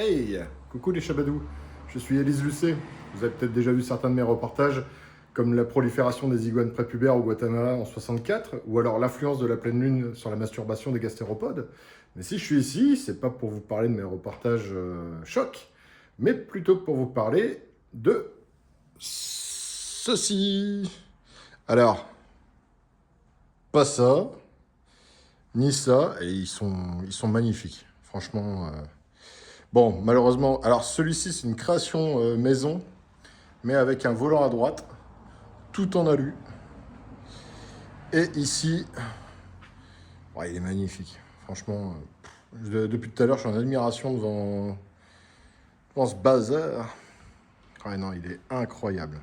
Hey, coucou les Chabadous, je suis Élise Lucet. Vous avez peut-être déjà vu certains de mes reportages, comme la prolifération des iguanes prépubères au Guatemala en 64, ou alors l'influence de la pleine lune sur la masturbation des gastéropodes. Mais si je suis ici, c'est pas pour vous parler de mes reportages chocs, mais plutôt pour vous parler de ceci. Alors, pas ça, ni ça, et ils sont magnifiques. Franchement. Bon, malheureusement, alors celui-ci c'est une création maison, mais avec un volant à droite, tout en alu. Et ici, ouais, il est magnifique. Franchement, depuis tout à l'heure, je suis en admiration devant ce bazar. Ouais, non, il est incroyable.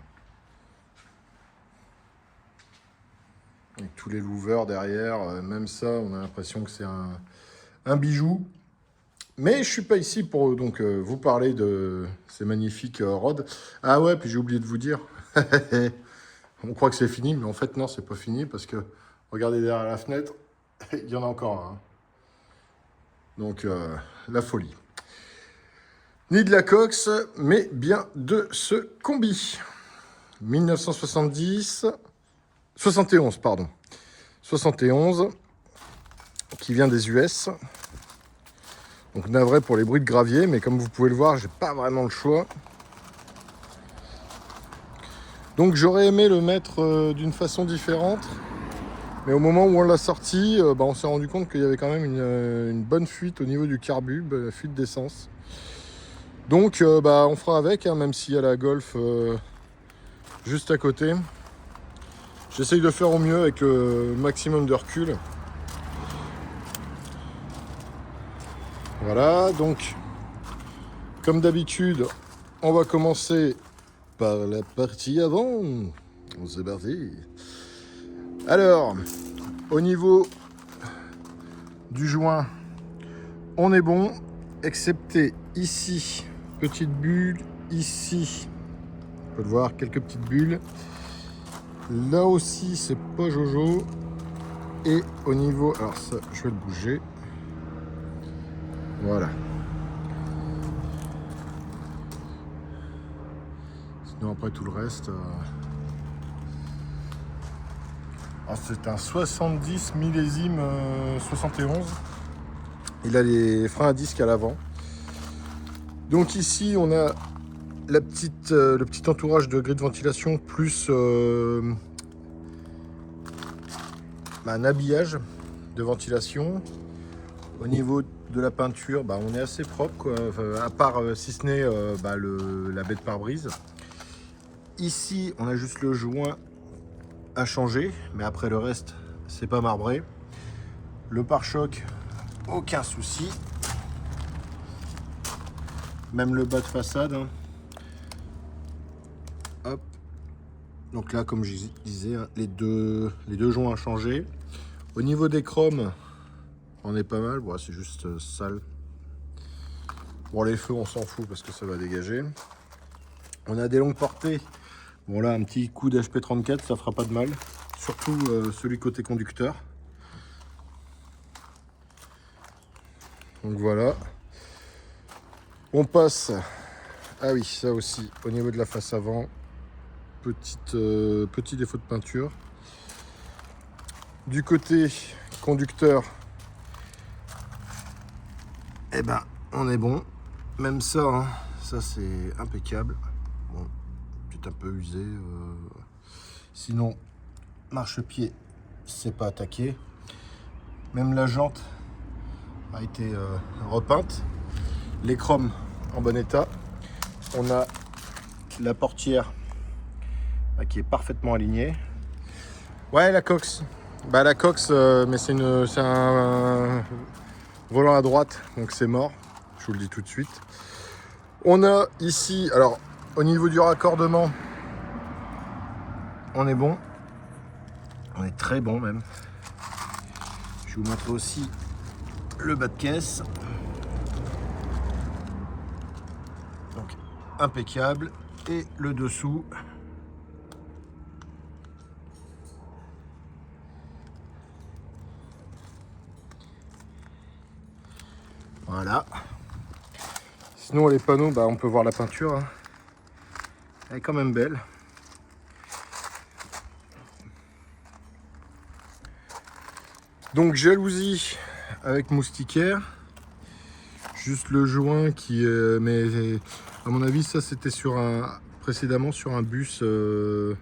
Avec tous les louvers derrière, même ça, on a l'impression que c'est un bijou. Mais je suis pas ici pour donc vous parler de ces magnifiques rods. Ah ouais, puis j'ai oublié de vous dire. On croit que c'est fini, mais en fait non, c'est pas fini parce que regardez derrière la fenêtre, il y en a encore un. Donc la folie. Ni de la Cox, mais bien de ce combi. 1970, 71 pardon, 71, qui vient des US. Donc navré pour les bruits de gravier, mais comme vous pouvez le voir, j'ai pas vraiment le choix. Donc j'aurais aimé le mettre d'une façon différente. Mais au moment où on l'a sorti, on s'est rendu compte qu'il y avait quand même une bonne fuite au niveau du carbu, fuite d'essence. Donc on fera avec, hein, même s'il y a la Golf juste à côté. J'essaye de faire au mieux avec le maximum de recul. Voilà, donc comme d'habitude, on va commencer par la partie avant. C'est parti. Alors, au niveau du joint, on est bon, excepté ici, petite bulle, ici, on peut le voir, quelques petites bulles. Là aussi, c'est pas jojo. Et au niveau, alors ça, je vais le bouger. Voilà. Sinon, après tout le reste, c'est un 70 millésime 71. Il a les freins à disque à l'avant. Donc ici, on a le petit entourage de grille de ventilation plus un habillage de ventilation. Au niveau de la peinture, on est assez propre, quoi. Enfin, à part si ce n'est la baie de pare-brise. Ici, on a juste le joint à changer, mais après le reste, c'est pas marbré. Le pare-choc, aucun souci. Même le bas de façade. Hein. Hop. Donc là, comme je disais, hein, les deux joints à changer. Au niveau des chromes, on est pas mal. Bon, c'est juste sale. Bon, les feux, on s'en fout parce que ça va dégager. On a des longues portées. Bon, là, un petit coup d'HP34, ça fera pas de mal. Surtout celui côté conducteur. Donc voilà. On passe. Ah oui, ça aussi, au niveau de la face avant. Petit défaut de peinture. Du côté conducteur, on est bon. Même ça, hein, ça c'est impeccable. Bon, peut-être un peu usé. Sinon, marchepied, c'est pas attaqué. Même la jante a été repeinte. Les chromes en bon état. On a la portière qui est parfaitement alignée. Ouais, la Cox. La Cox, mais c'est un volant à droite, donc c'est mort. Je vous le dis tout de suite. On a ici, alors au niveau du raccordement, on est bon. On est très bon même. Je vais vous montrer aussi le bas de caisse. Donc impeccable. Et le dessous. Voilà. Sinon les panneaux, bah, on peut voir la peinture, hein. Elle est quand même belle. Donc jalousie avec moustiquaire. Juste le joint qui mais à mon avis ça c'était sur précédemment sur un bus où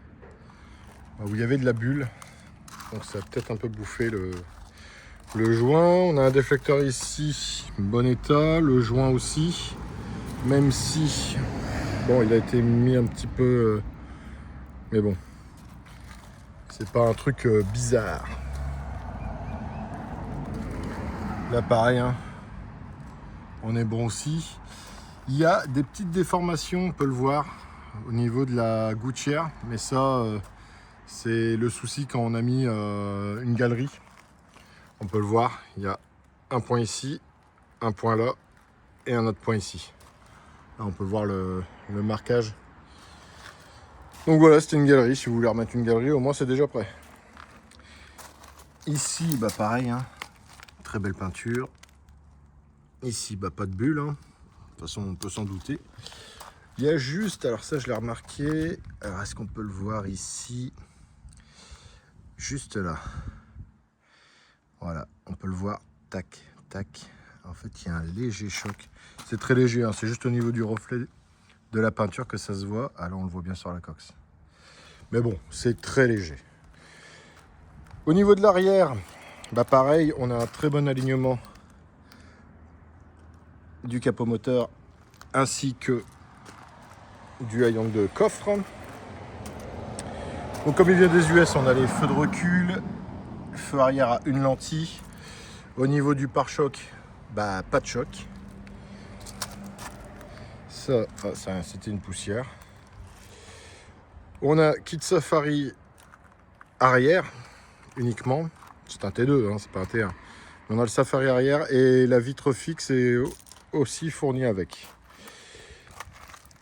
il y avait de la bulle. Donc ça a peut-être un peu bouffé le joint. On a un déflecteur ici, bon état, le joint aussi. Même si bon il a été mis un petit peu mais bon. C'est pas un truc bizarre. Là pareil, hein. On est bon aussi. Il y a des petites déformations, on peut le voir, au niveau de la gouttière. Mais ça, c'est le souci quand on a mis une galerie. On peut le voir, il y a un point ici, un point là et un autre point ici. Là, on peut voir le marquage. Donc voilà, c'était une galerie. Si vous voulez remettre une galerie, au moins c'est déjà prêt. Ici, bah pareil, hein. Très belle peinture. Ici, bah pas de bulle, hein. De toute façon, on peut s'en douter. Il y a juste, alors ça je l'ai remarqué, alors est-ce qu'on peut le voir ici? Juste là. Voilà, on peut le voir, tac, tac. En fait, il y a un léger choc. C'est très léger, hein. C'est juste au niveau du reflet de la peinture que ça se voit. Ah là, on le voit bien sur la coque. Mais bon, c'est très léger. Au niveau de l'arrière, bah pareil, on a un très bon alignement du capot moteur ainsi que du haillon de coffre. Donc comme il vient des US, on a les feux de recul, feu arrière à une lentille. Au niveau du pare-choc, bah pas de choc. Ça c'était une poussière. On a kit safari arrière uniquement. C'est un T2, hein, c'est pas un T1. On a le safari arrière et la vitre fixe est aussi fournie avec.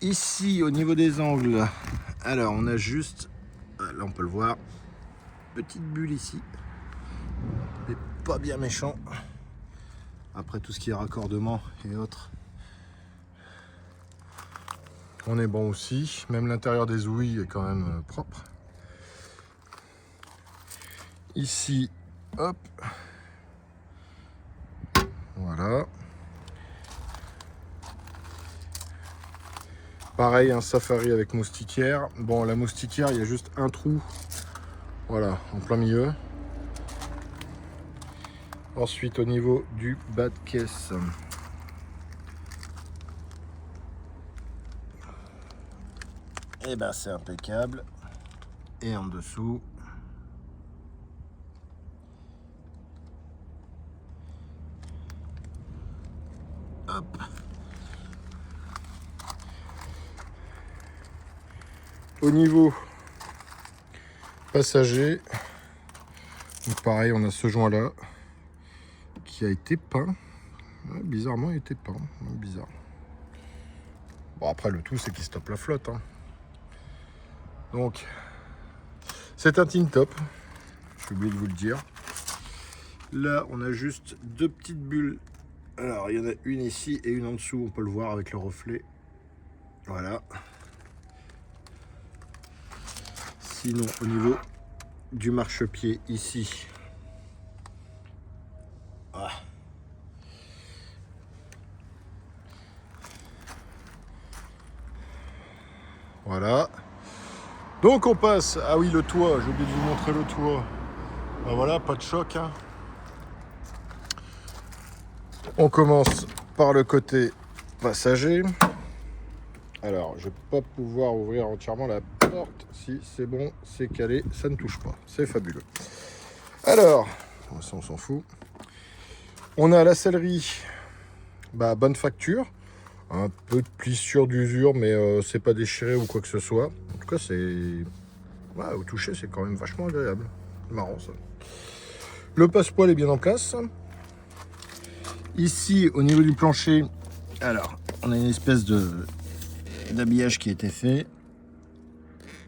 Ici, au niveau des angles, alors on a juste, là on peut le voir, petite bulle ici, mais pas bien méchant. Après tout ce qui est raccordement et autres, on est bon aussi. Même l'intérieur des ouïes est quand même propre. Ici, hop, voilà. Pareil, un safari avec moustiquaire. Bon, la moustiquaire, il y a juste un trou, voilà, en plein milieu. Ensuite, au niveau du bas de caisse, et ben c'est impeccable. Et en dessous, hop. Au niveau passager, donc pareil, on a ce joint là qui a été peint. Ouais, bizarrement, il était peint. Ouais, bizarre. Bon, après, le tout, c'est qu'il stoppe la flotte, hein. Donc, c'est un tin top. J'ai oublié de vous le dire. Là, on a juste deux petites bulles. Alors, il y en a une ici et une en dessous. On peut le voir avec le reflet. Voilà. Sinon, au niveau du marchepied ici, ah. Voilà. Donc on passe, ah oui, le toit, j'ai oublié de vous montrer le toit. Ben voilà, pas de choc, hein. On commence par le côté passager. Alors, je vais pas pouvoir ouvrir entièrement la porte. Si, c'est bon, c'est calé, ça ne touche pas. C'est fabuleux. Alors, ça on s'en fout. On a la sellerie, bah, bonne facture. Un peu de plissure, d'usure, mais c'est pas déchiré ou quoi que ce soit. En tout cas, c'est... Ouais, au toucher, c'est quand même vachement agréable. C'est marrant, ça. Le passepoil est bien en place. Ici, au niveau du plancher, alors, on a une espèce d'habillage qui a été fait.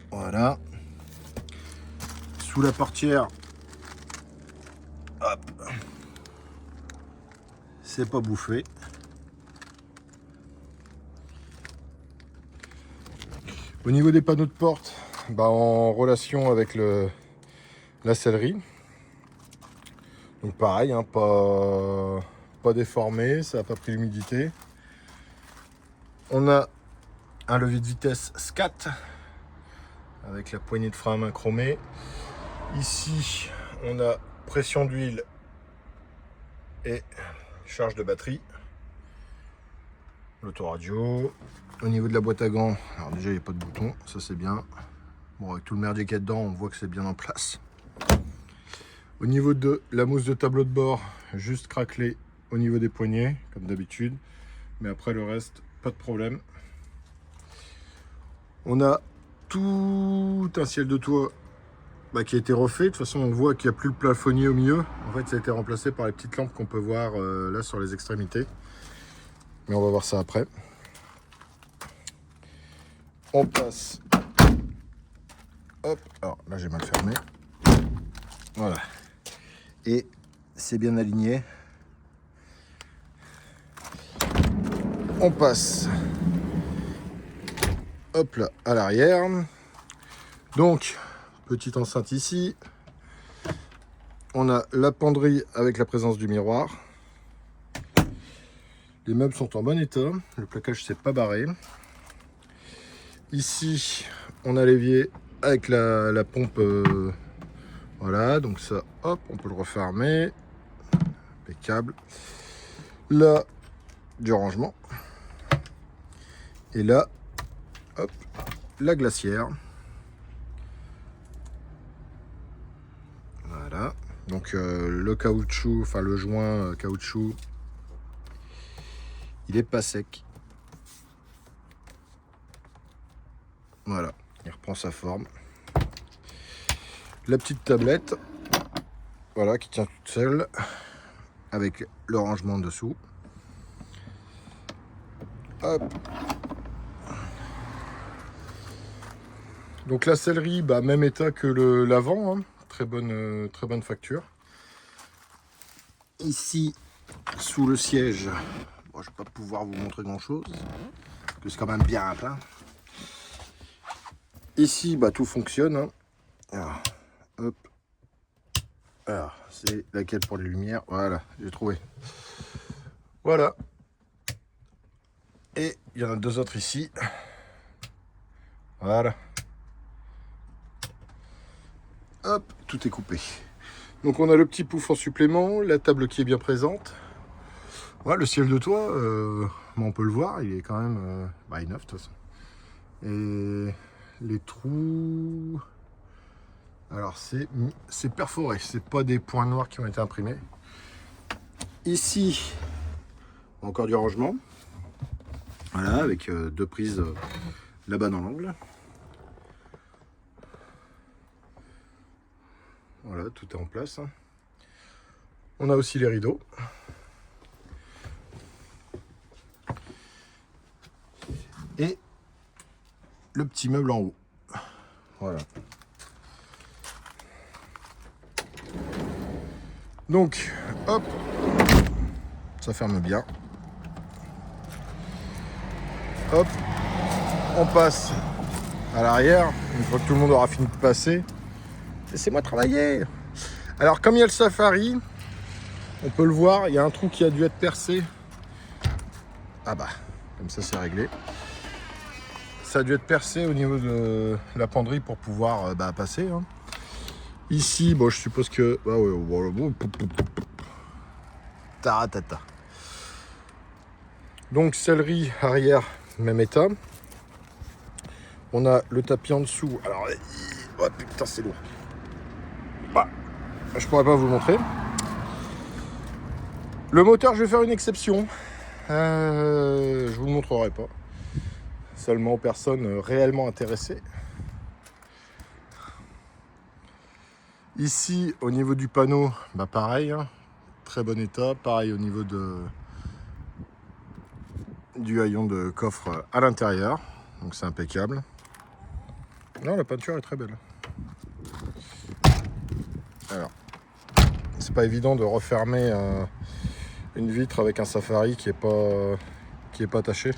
Voilà. Sous la portière, hop, c'est pas bouffé. Au niveau des panneaux de porte, en relation avec la sellerie. Donc pareil, hein, pas déformé, ça n'a pas pris l'humidité. On a un levier de vitesse SCAT avec la poignée de frein à main chromée. Ici, on a pression d'huile et charge de batterie. L'autoradio. Au niveau de la boîte à gants, alors déjà il n'y a pas de bouton, ça c'est bien. Bon, avec tout le merdier qu'il y a dedans, on voit que c'est bien en place. Au niveau de la mousse de tableau de bord, juste craquelé au niveau des poignets, comme d'habitude. Mais après le reste, pas de problème. On a tout un ciel de toit qui a été refait. De toute façon, on voit qu'il n'y a plus le plafonnier au milieu. En fait, ça a été remplacé par les petites lampes qu'on peut voir là sur les extrémités. Mais on va voir ça après. On passe. Hop, alors là j'ai mal fermé. Voilà. Et c'est bien aligné. On passe. Hop là, à l'arrière. Donc, petite enceinte ici. On a la penderie avec la présence du miroir. Les meubles sont en bon état. Le plaquage s'est pas barré. Ici, on a l'évier avec la pompe. Voilà, donc ça, hop, on peut le refermer. Impeccable. Là, du rangement. Et là, hop, la glacière. Voilà. Donc le caoutchouc, enfin le joint caoutchouc, il est pas sec. Voilà, il reprend sa forme. La petite tablette, voilà, qui tient toute seule, avec le rangement dessous. Hop. Donc la sellerie, même état que l'avant, hein. Très bonne facture. Ici, sous le siège, bon, je ne vais pas pouvoir vous montrer grand chose, parce que c'est quand même bien plein. Ici, tout fonctionne. Hein. Alors, hop. Alors, c'est laquelle pour les lumières? Voilà, j'ai trouvé. Voilà. Et il y en a deux autres ici. Voilà. Hop, tout est coupé. Donc on a le petit pouf en supplément, la table qui est bien présente. Voilà, le ciel de toit, on peut le voir, il est quand même il est neuf de toute façon. Et les trous, alors c'est perforé, c'est pas des points noirs qui ont été imprimés. Ici, encore du rangement. Voilà, avec deux prises là-bas dans l'angle. Voilà, tout est en place. On a aussi les rideaux. Et le petit meuble en haut. Voilà. Donc, hop, ça ferme bien. Hop, on passe à l'arrière, une fois que tout le monde aura fini de passer. Laissez-moi travailler. Alors, comme il y a le Safari, on peut le voir, il y a un trou qui a dû être percé. Ah comme ça c'est réglé. Ça a dû être percé au niveau de la penderie pour pouvoir passer. Hein. Ici, je suppose que... Taratata. Donc, sellerie arrière, même état. On a le tapis en dessous. Alors, oh, putain, c'est lourd. Je pourrais pas vous le montrer. Le moteur, je vais faire une exception. Je vous le montrerai pas. Seulement aux personnes réellement intéressées. Ici, au niveau du panneau, pareil, hein, très bon état. Pareil au niveau du haillon de coffre à l'intérieur. Donc c'est impeccable. Non, la peinture est très belle. Alors, c'est pas évident de refermer une vitre avec un Safari qui est pas attaché.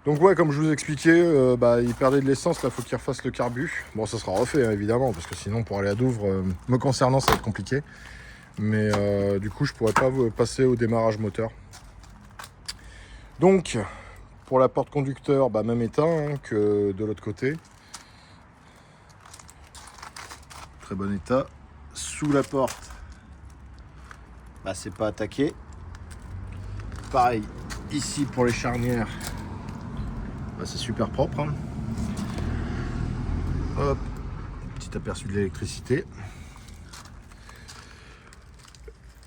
Donc ouais, comme je vous expliquais, il perdait de l'essence, là, faut qu'il refasse le carbu. Bon, ça sera refait, hein, évidemment, parce que sinon, pour aller à Douvres, me concernant, ça va être compliqué. Mais du coup, je pourrais pas passer au démarrage moteur. Donc, pour la porte conducteur, même état hein, que de l'autre côté. Très bon état. Sous la porte, c'est pas attaqué. Pareil, ici pour les charnières, c'est super propre. Hein. Hop, petit aperçu de l'électricité.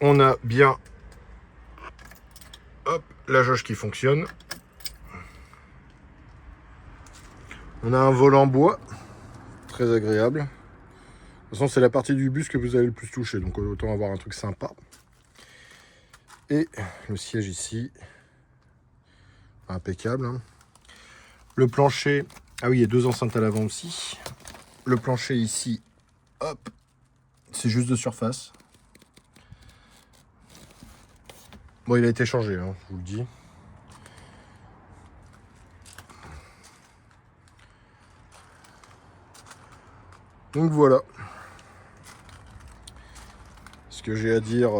On a bien la jauge qui fonctionne. On a un volant bois, très agréable. De toute façon, c'est la partie du bus que vous avez le plus touché, donc autant avoir un truc sympa. Et le siège ici, impeccable. Hein. Le plancher, ah oui, il y a 2 enceintes à l'avant aussi. Le plancher ici, hop, c'est juste de surface. Bon, il a été changé, hein, je vous le dis. Donc voilà ce que j'ai à dire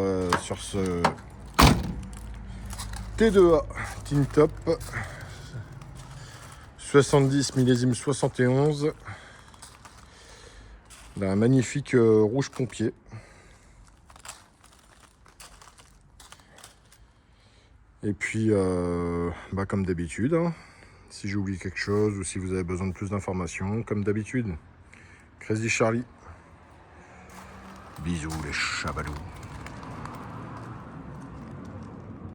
sur ce T2A Tin Top 70 millésime 71 d'un magnifique rouge pompier. Et puis comme d'habitude, hein, si j'oublie quelque chose ou si vous avez besoin de plus d'informations, comme d'habitude, Crazy Charlie. Bisous les chabalous.